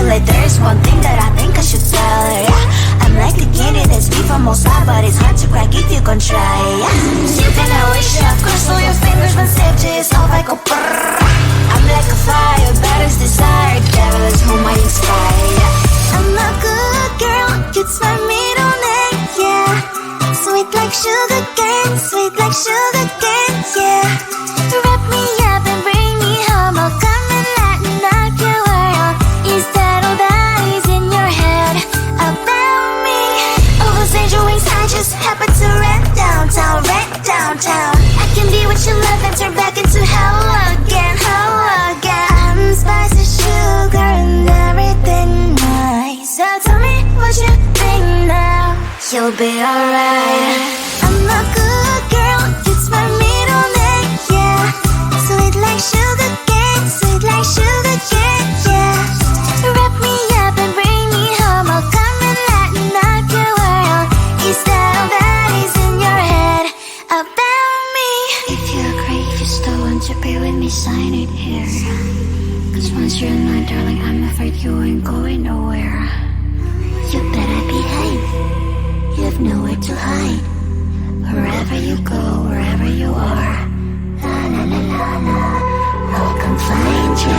like there's one thing that I think I should tell her, yeah. I'm like the candy that's sweet from outside, but it's hard to crack if you can try, yeah. You can I wish you have crossed all your fingers when safety is off, I go brrrr. I'm like a fire, battles desire, devil is whom I inspire, yeah. I'm a good girl, it's my middle name, yeah. Sweet like sugar cane, sweet like sugar cane, yeah. Wrap me up and bring me home, I'll come and lighten up your world. Is that all that is in your head about me? All those angel wings I just happen to rent downtown, rent downtown. I can be what you love and turn back into hell again, hell again. I'm spicy sugar and everything nice. So tell me what you think now, you'll be alright. I'm a good girl, it's my middle name, yeah. Sweet like sugar cane, sweet like sugar cane, yeah. Wrap me up and bring me home, I'll come and lighten up your world. Is that all that is in your head about me? If you agree, if you still want to be with me, sign it here. Cause once you're mine, darling, I'm afraid you ain't going nowhere. You better behave, you have nowhere to hide. Wherever you go, wherever you are, la la la la la, I'll come find you.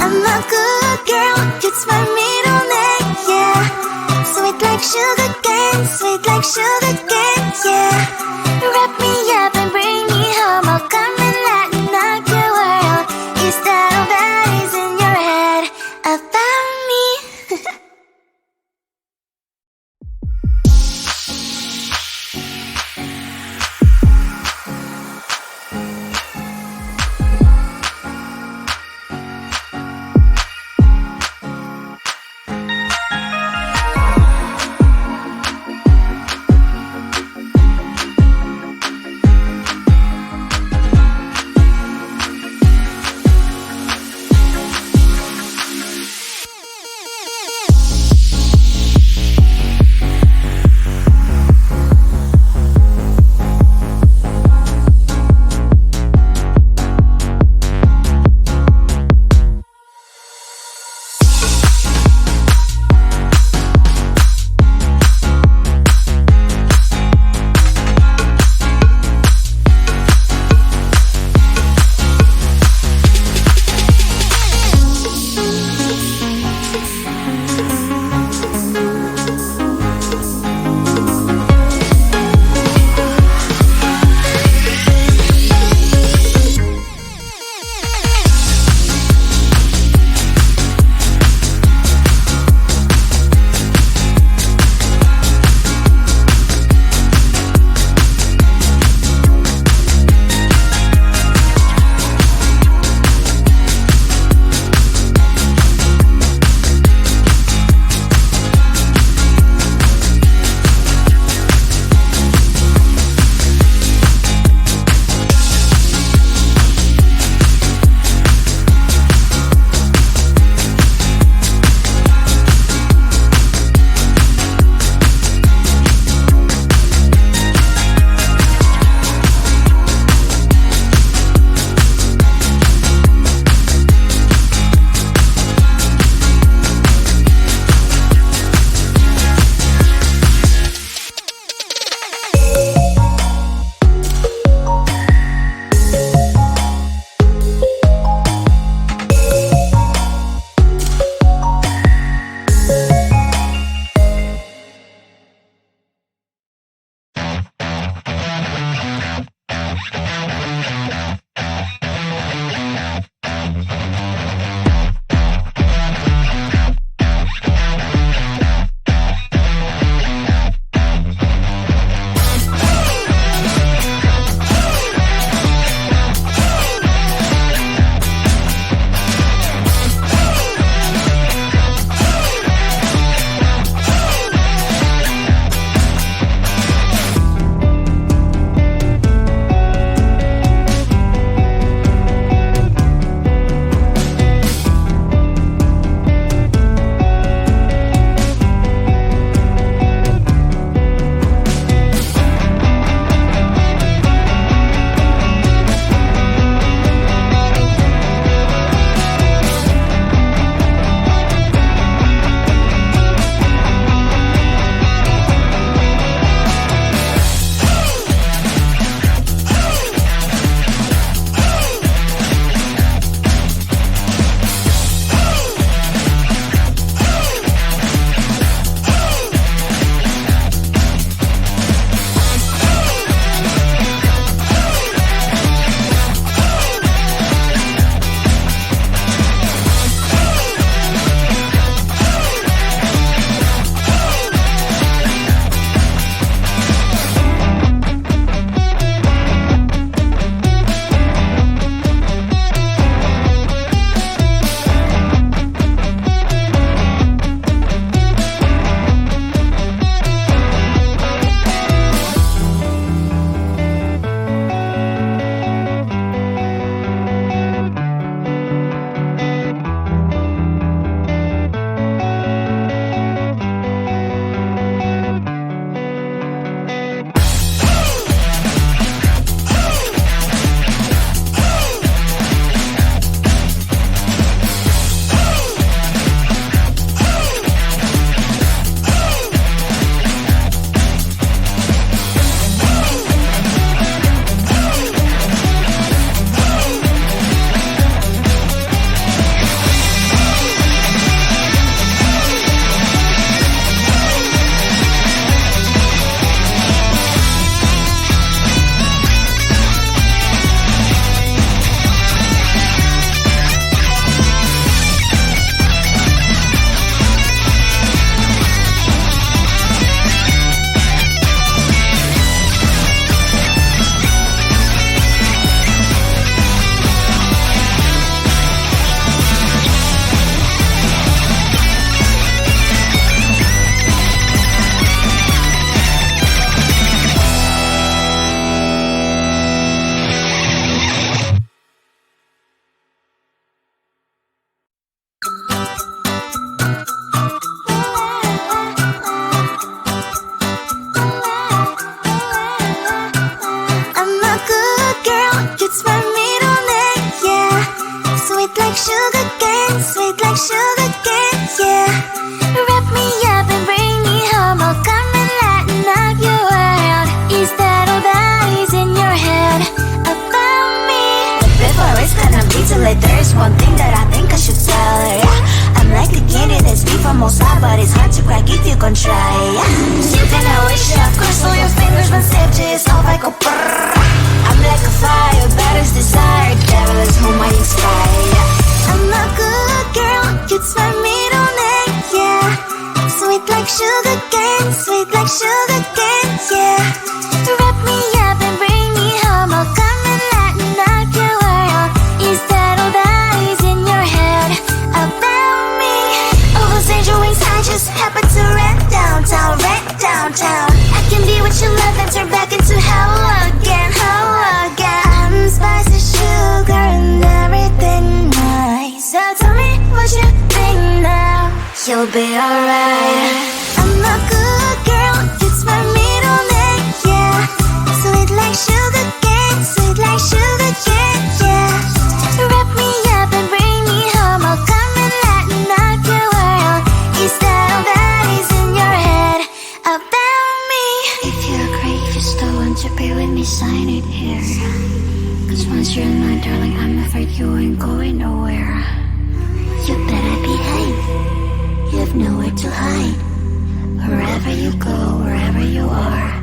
I'm a good girl, it's my middle name, yeah. Sweet like sugar cane, sweet like sugar cane, yeah. Wrap me up and bring me home, I'll come and lighten up your world. Is that all that is in your head about me? sugar cane, sweet like sugar cane, yeah. Wrap me up and bring me home, I'll come and lighten up your world. Is that all that is in your head about me? But before it's gonna be too late, there's one thing that I think I should tell her, yeah. I'm like the candy that's deep from most high, but it's hard to crack if you can try, yeah. You can always shove, cross all your fingers when safety is off, I go brrrr. I'm like a fire, battles desire, devil is whom I inspire, yeah. I'm a good girl, it's my middle name, yeah. Sweet like sugar cane, sweet like sugar cane, yeah. Wrap me up and bring me home, I'll come and lighten up your world. Is that all that is in your head about me? All those angel wings I just happen to rent downtown, I can be what you love and turn back into hell again, I'm spicy sugar and everything nice. So tell me what you think now, you'll be alright. I'm a good girl, it's my middle name, yeah. Sweet like sugar cane, sweet like sugar cane, yeah. Wrap me up and bring me home, I'll come and lighten up your world. Is that all that is in your head about me? If you agree, if you still want to be with me, sign it here. Cause once you're in mine, darling, I'm afraid you ain't going nowhere. You better behave, you have nowhere to hide. Wherever you go, wherever you are,